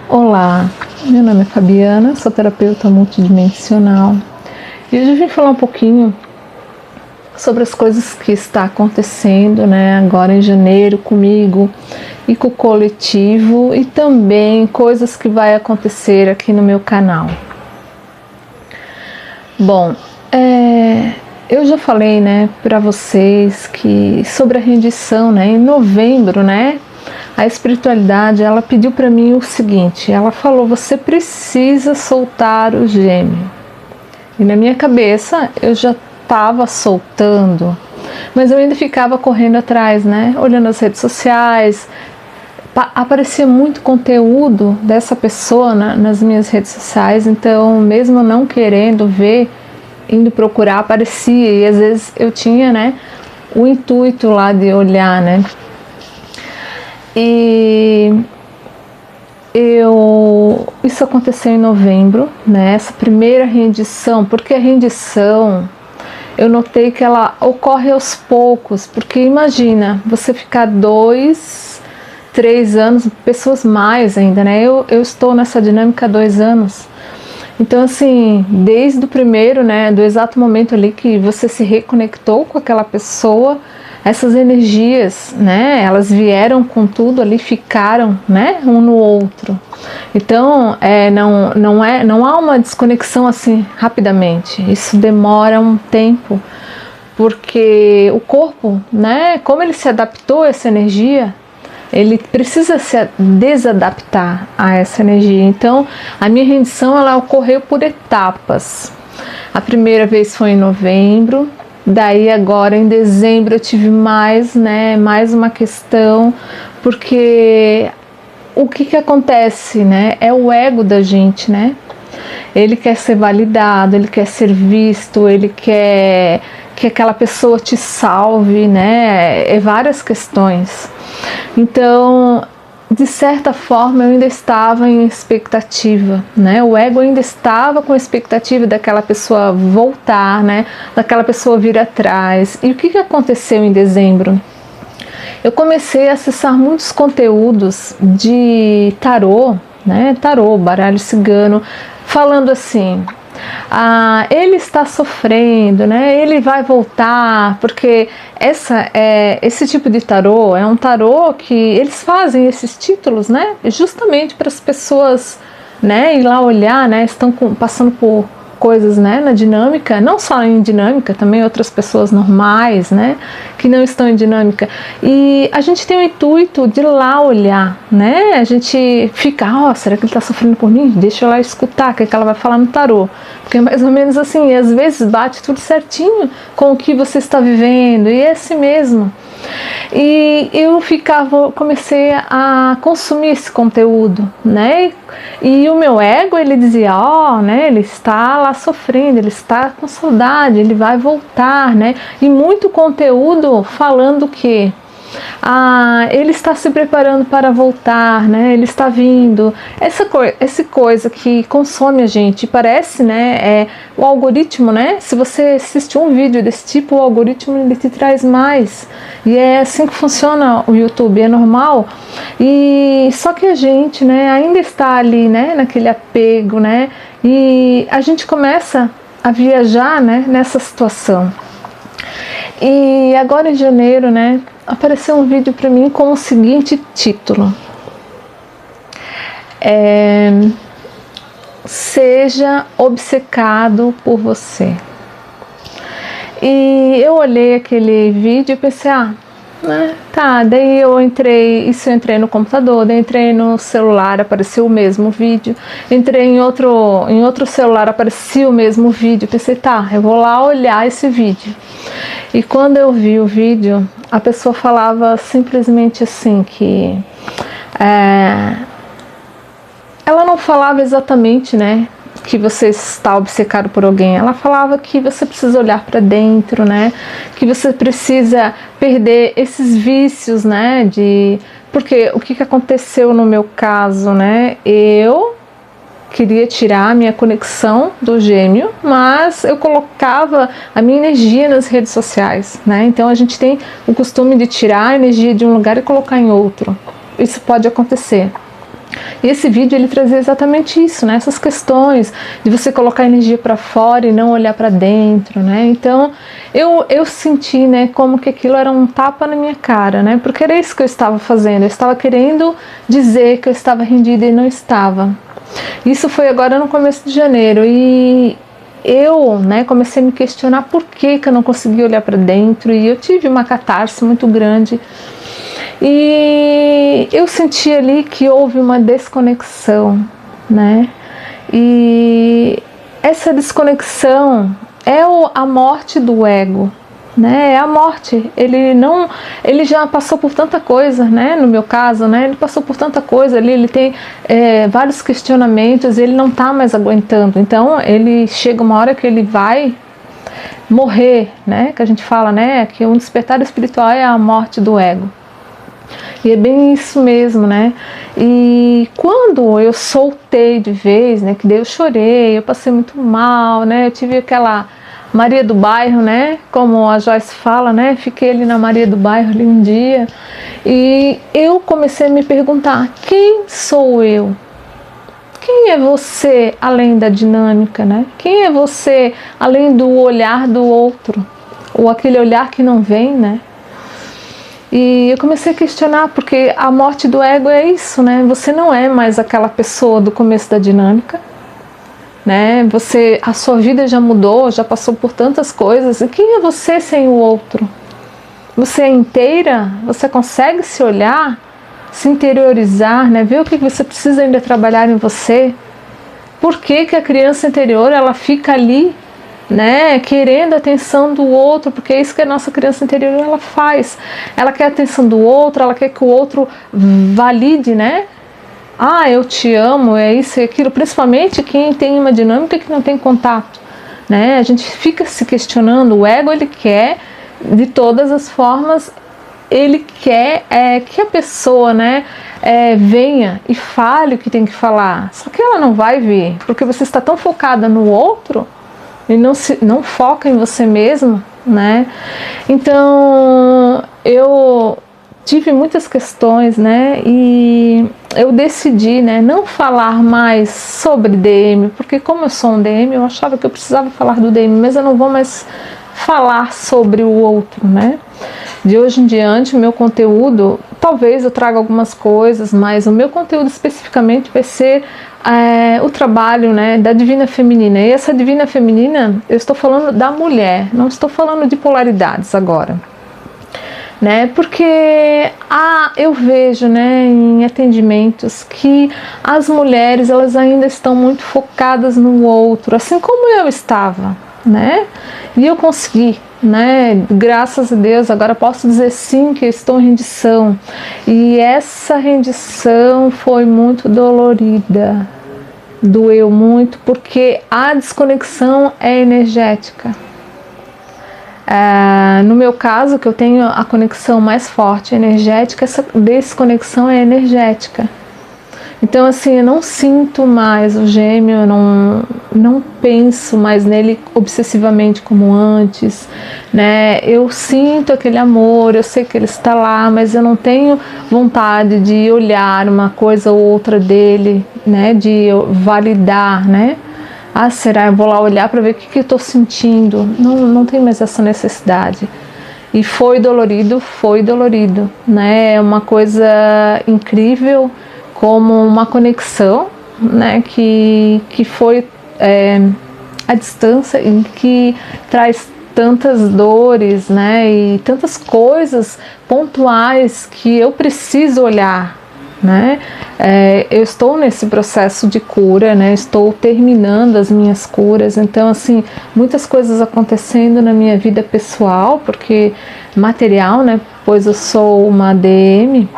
Olá, meu nome é Fabiana, sou terapeuta multidimensional e hoje eu vim falar um pouquinho sobre as coisas que está acontecendo, né, agora em janeiro comigo e com o coletivo e também coisas que vai acontecer aqui no meu canal. Bom, eu já falei, né, para vocês que sobre a rendição, né, em novembro, né, a espiritualidade, ela pediu para mim o seguinte, ela falou, você precisa soltar o gêmeo. E na minha cabeça eu já estava soltando, mas eu ainda ficava correndo atrás, né, olhando as redes sociais, aparecia muito conteúdo dessa pessoa nas minhas redes sociais, então mesmo não querendo ver, indo procurar, aparecia, e às vezes eu tinha, né, o intuito lá de olhar, né. E isso aconteceu em novembro, né? Essa primeira rendição, porque a rendição, eu notei que ela ocorre aos poucos, porque imagina, você ficar 2, 3 anos, pessoas mais ainda, né? Eu estou nessa dinâmica há 2 anos. Então, assim, desde o primeiro, né, do exato momento ali que você se reconectou com aquela pessoa, essas energias, né, elas vieram com tudo ali, ficaram, né, um no outro. Então, não há uma desconexão assim rapidamente. Isso demora um tempo, porque o corpo, né, como ele se adaptou a essa energia, ele precisa se desadaptar a essa energia. Então, a minha rendição, ela ocorreu por etapas. A primeira vez foi em novembro, daí agora em dezembro eu tive mais uma questão, porque o que acontece, né? É o ego da gente, né? Ele quer ser validado, ele quer ser visto, ele quer que aquela pessoa te salve, né? Várias questões. Então, de certa forma, eu ainda estava em expectativa, né? O ego ainda estava com a expectativa daquela pessoa voltar, né? Daquela pessoa vir atrás. E o que aconteceu em dezembro? Eu comecei a acessar muitos conteúdos de tarô, né? Tarô, baralho cigano, falando assim, ele está sofrendo, né? Ele vai voltar, porque esse tipo de tarô é um tarô que eles fazem esses títulos, né? Justamente para as pessoas, né, ir lá olhar, né? Estão passando por coisas, né, na dinâmica, não só em dinâmica, também outras pessoas normais, né, que não estão em dinâmica. E a gente tem o intuito de ir lá olhar, né? A gente fica, será que ele está sofrendo por mim? Deixa eu lá escutar o que ela vai falar no tarô. Porque é mais ou menos assim, e às vezes bate tudo certinho com o que você está vivendo, e é assim mesmo. E eu comecei a consumir esse conteúdo, né? E o meu ego, ele dizia, né? Ele está lá sofrendo, ele está com saudade, ele vai voltar, né? E muito conteúdo falando que ele está se preparando para voltar, né? Ele está vindo. Essa coisa que consome a gente, parece, né? O algoritmo, né? Se você assistir um vídeo desse tipo, o algoritmo ele te traz mais. E é assim que funciona o YouTube, é normal. E só que a gente, né? Ainda está ali, né? Naquele apego, né? E a gente começa a viajar, né? Nessa situação. E agora em janeiro, né, apareceu um vídeo para mim com o seguinte título: Seja obcecado por você. E eu olhei aquele vídeo e pensei, daí eu entrei no computador, daí entrei no celular, apareceu o mesmo vídeo, entrei em outro celular, apareceu o mesmo vídeo, pensei, eu vou lá olhar esse vídeo. E quando eu vi o vídeo, a pessoa falava simplesmente assim, que ela não falava exatamente, né, que você está obcecado por alguém, ela falava que você precisa olhar para dentro, né, que você precisa perder esses vícios, né, porque o que aconteceu no meu caso, né, eu queria tirar a minha conexão do gêmeo, mas eu colocava a minha energia nas redes sociais, né, então a gente tem o costume de tirar a energia de um lugar e colocar em outro, isso pode acontecer. E esse vídeo ele trazia exatamente isso, né? Essas questões de você colocar energia para fora e não olhar para dentro, né? Então eu senti, né, como que aquilo era um tapa na minha cara, né? Porque era isso que eu estava fazendo. Eu estava querendo dizer que eu estava rendida e não estava. Isso foi agora no começo de janeiro e eu, né, comecei a me questionar por que eu não conseguia olhar para dentro, e eu tive uma catarse muito grande. E eu senti ali que houve uma desconexão, né? E essa desconexão é a morte do ego, né? É a morte. Ele já passou por tanta coisa, né? No meu caso, né? Ele passou por tanta coisa ali, ele tem vários questionamentos, ele não está mais aguentando. Então, ele chega uma hora que ele vai morrer, né? Que a gente fala, né? Que um despertar espiritual é a morte do ego. E é bem isso mesmo, né? E quando eu soltei de vez, né? Que daí eu chorei, eu passei muito mal, né? Eu tive aquela Maria do bairro, né? Como a Joyce fala, né? Fiquei ali na Maria do bairro ali um dia e eu comecei a me perguntar: quem sou eu? Quem é você além da dinâmica, né? Quem é você além do olhar do outro? Ou aquele olhar que não vem, né? E eu comecei a questionar, porque a morte do ego é isso, né? Você não é mais aquela pessoa do começo da dinâmica, né? A sua vida já mudou, já passou por tantas coisas. E quem é você sem o outro? Você é inteira? Você consegue se olhar, se interiorizar, né? Ver o que você precisa ainda trabalhar em você? Por que a criança interior ela fica ali, né, querendo a atenção do outro? Porque é isso que a nossa criança interior ela faz. Ela quer a atenção do outro, ela quer que o outro valide, né? Ah, eu te amo, é isso e aquilo. Principalmente quem tem uma dinâmica que não tem contato, né? A gente fica se questionando. O ego ele quer de todas as formas, ele quer que a pessoa, né, venha e fale o que tem que falar. Só que ela não vai vir, porque você está tão focada no outro e não foca em você mesmo, né? Então eu tive muitas questões, né? E eu decidi, né, não falar mais sobre DM, porque como eu sou um DM, eu achava que eu precisava falar do DM, mas eu não vou mais falar sobre o outro, né? De hoje em diante, o meu conteúdo, talvez eu traga algumas coisas, mas o meu conteúdo especificamente vai ser o trabalho, né, da Divina Feminina. E essa Divina Feminina, eu estou falando da mulher, não estou falando de polaridades agora, né? Porque eu vejo, né, em atendimentos que as mulheres elas ainda estão muito focadas no outro, assim como eu estava, né? E eu consegui, né? Graças a Deus, agora posso dizer sim que eu estou em rendição. E essa rendição foi muito dolorida. Doeu muito, porque a desconexão é energética. No meu caso, que eu tenho a conexão mais forte energética, essa desconexão é energética. Então, assim, eu não sinto mais o gêmeo, eu não penso mais nele obsessivamente como antes, né? Eu sinto aquele amor, eu sei que ele está lá, mas eu não tenho vontade de olhar uma coisa ou outra dele, né? De validar, né? Ah, será? Eu vou lá olhar para ver o que eu estou sentindo. Não tem mais essa necessidade. E foi dolorido, né? É uma coisa incrível, como uma conexão, né, que foi a distância e que traz tantas dores, né, e tantas coisas pontuais que eu preciso olhar, né. Eu estou nesse processo de cura, né, estou terminando as minhas curas, então assim, muitas coisas acontecendo na minha vida pessoal, porque material, né, pois eu sou uma DM,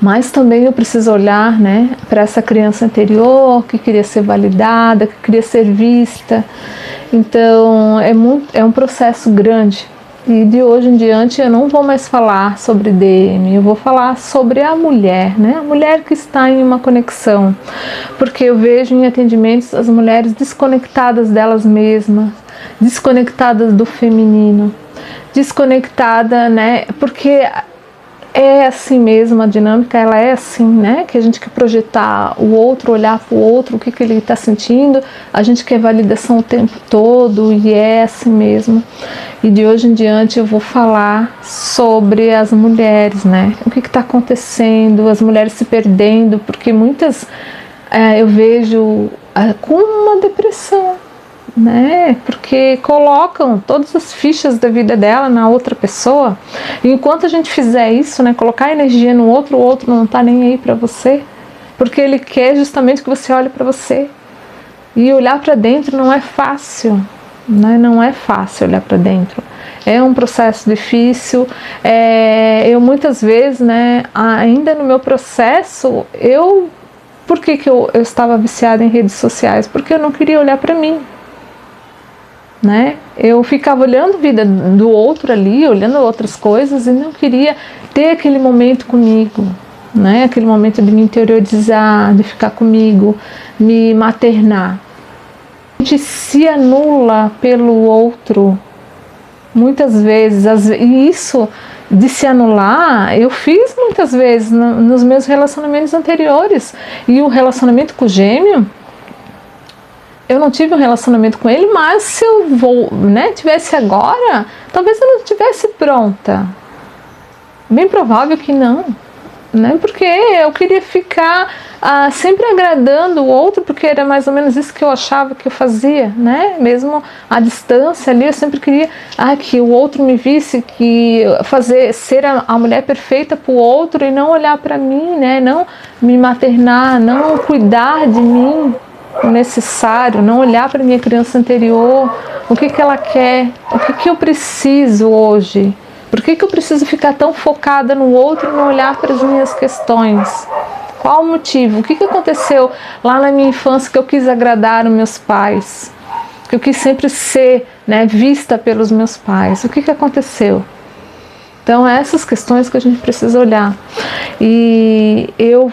mas também eu preciso olhar, né, para essa criança anterior que queria ser validada, que queria ser vista. Então é um processo grande. E de hoje em diante eu não vou mais falar sobre DM, eu vou falar sobre a mulher, né? A mulher que está em uma conexão. Porque eu vejo em atendimentos as mulheres desconectadas delas mesmas, desconectadas do feminino, desconectada, né? Porque é assim mesmo, a dinâmica ela é assim, né? Que a gente quer projetar o outro, olhar para o outro, o que ele está sentindo, a gente quer validação o tempo todo e é assim mesmo. E de hoje em diante eu vou falar sobre as mulheres, né? O que está acontecendo, as mulheres se perdendo, porque muitas eu vejo com uma depressão, né? Porque colocam todas as fichas da vida dela na outra pessoa. E enquanto a gente fizer isso, né, colocar energia no outro, o outro não tá nem aí para você, porque ele quer justamente que você olhe para você. E olhar para dentro não é fácil, né? Não é fácil olhar para dentro. É um processo difícil. Eu muitas vezes, né, ainda no meu processo, por que eu estava viciada em redes sociais? Porque eu não queria olhar para mim. Né? Eu ficava olhando a vida do outro ali, olhando outras coisas e não queria ter aquele momento comigo, né? Aquele momento de me interiorizar, de ficar comigo, me maternar. A gente se anula pelo outro muitas vezes, e isso de se anular eu fiz muitas vezes nos meus relacionamentos anteriores. E o relacionamento com o gêmeo, eu não tive um relacionamento com ele, mas se eu tivesse agora, talvez eu não estivesse pronta. Bem provável que não, né? Porque eu queria ficar sempre agradando o outro, porque era mais ou menos isso que eu achava que eu fazia, né? Mesmo à distância ali, eu sempre queria que o outro me visse, ser a mulher perfeita para o outro e não olhar para mim, né? Não me maternar, não cuidar de mim o necessário, não olhar para minha criança anterior, o que ela quer, o que eu preciso hoje, por que eu preciso ficar tão focada no outro e não olhar para as minhas questões, qual o motivo, o que aconteceu lá na minha infância que eu quis agradar os meus pais, que eu quis sempre ser, né, vista pelos meus pais, o que aconteceu? Então essas questões que a gente precisa olhar. E eu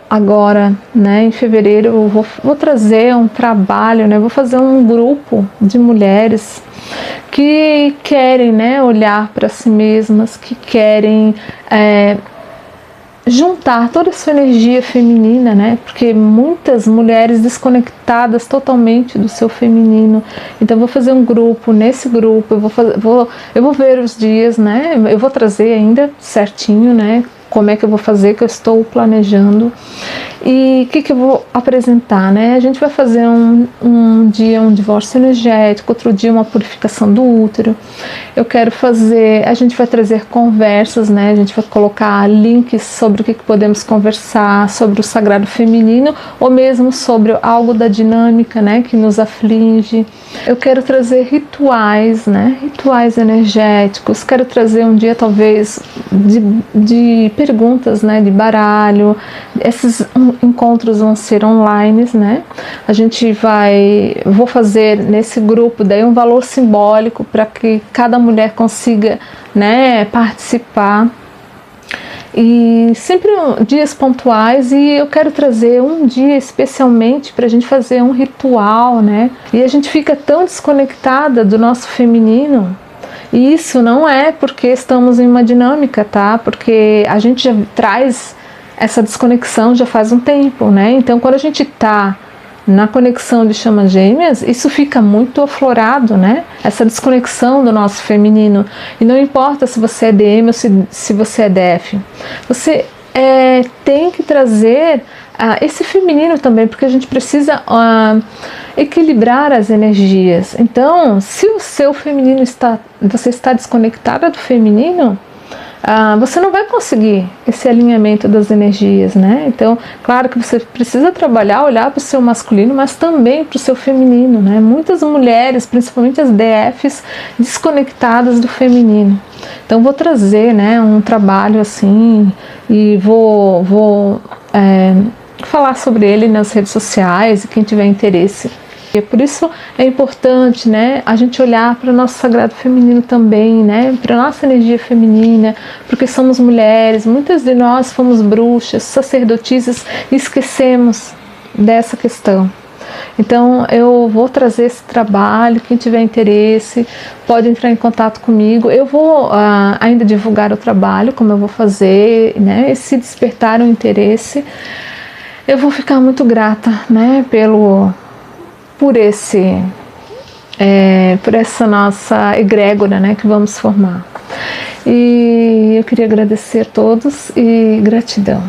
agora, né, em fevereiro, eu vou trazer um trabalho, né, vou fazer um grupo de mulheres que querem, né, olhar para si mesmas, que querem juntar toda a sua energia feminina, né, porque muitas mulheres desconectadas totalmente do seu feminino. Então eu vou fazer um grupo, nesse grupo eu vou ver os dias, né, eu vou trazer ainda certinho, né, como é que eu vou fazer, que eu estou planejando. E o que eu vou apresentar, né? A gente vai fazer um dia um divórcio energético, outro dia uma purificação do útero. A gente vai trazer conversas, né? A gente vai colocar links sobre o que podemos conversar, sobre o sagrado feminino, ou mesmo sobre algo da dinâmica, né? Que nos aflige. Eu quero trazer rituais, né? Rituais energéticos. Quero trazer um dia, talvez, de perguntas, né? De baralho. Esses encontros vão ser online, né? Vou fazer nesse grupo daí um valor simbólico para que cada mulher consiga, né, participar. E sempre dias pontuais, e eu quero trazer um dia especialmente para a gente fazer um ritual, né? E a gente fica tão desconectada do nosso feminino. E isso não é porque estamos em uma dinâmica, tá? Porque a gente já traz essa desconexão já faz um tempo, né? Então, quando a gente está na conexão de chamas gêmeas, isso fica muito aflorado, né? Essa desconexão do nosso feminino. E não importa se você é DM ou se você é DF. Você tem que trazer esse feminino também, porque a gente precisa equilibrar as energias. Então, se o seu feminino você está desconectada do feminino, você não vai conseguir esse alinhamento das energias, né? Então, claro que você precisa trabalhar, olhar para o seu masculino, mas também para o seu feminino, né? Muitas mulheres, principalmente as DFs, desconectadas do feminino. Então, vou trazer, né, um trabalho assim e vou falar sobre ele nas redes sociais, e quem tiver interesse. E por isso é importante, né, a gente olhar para o nosso sagrado feminino também, né, para a nossa energia feminina, porque somos mulheres, muitas de nós fomos bruxas, sacerdotisas, e esquecemos dessa questão. Então eu vou trazer esse trabalho, quem tiver interesse pode entrar em contato comigo. Eu vou ainda divulgar o trabalho, como eu vou fazer, né? E se despertar o interesse, eu vou ficar muito grata, né? Por essa nossa egrégora, né? Que vamos formar. E eu queria agradecer a todos e gratidão.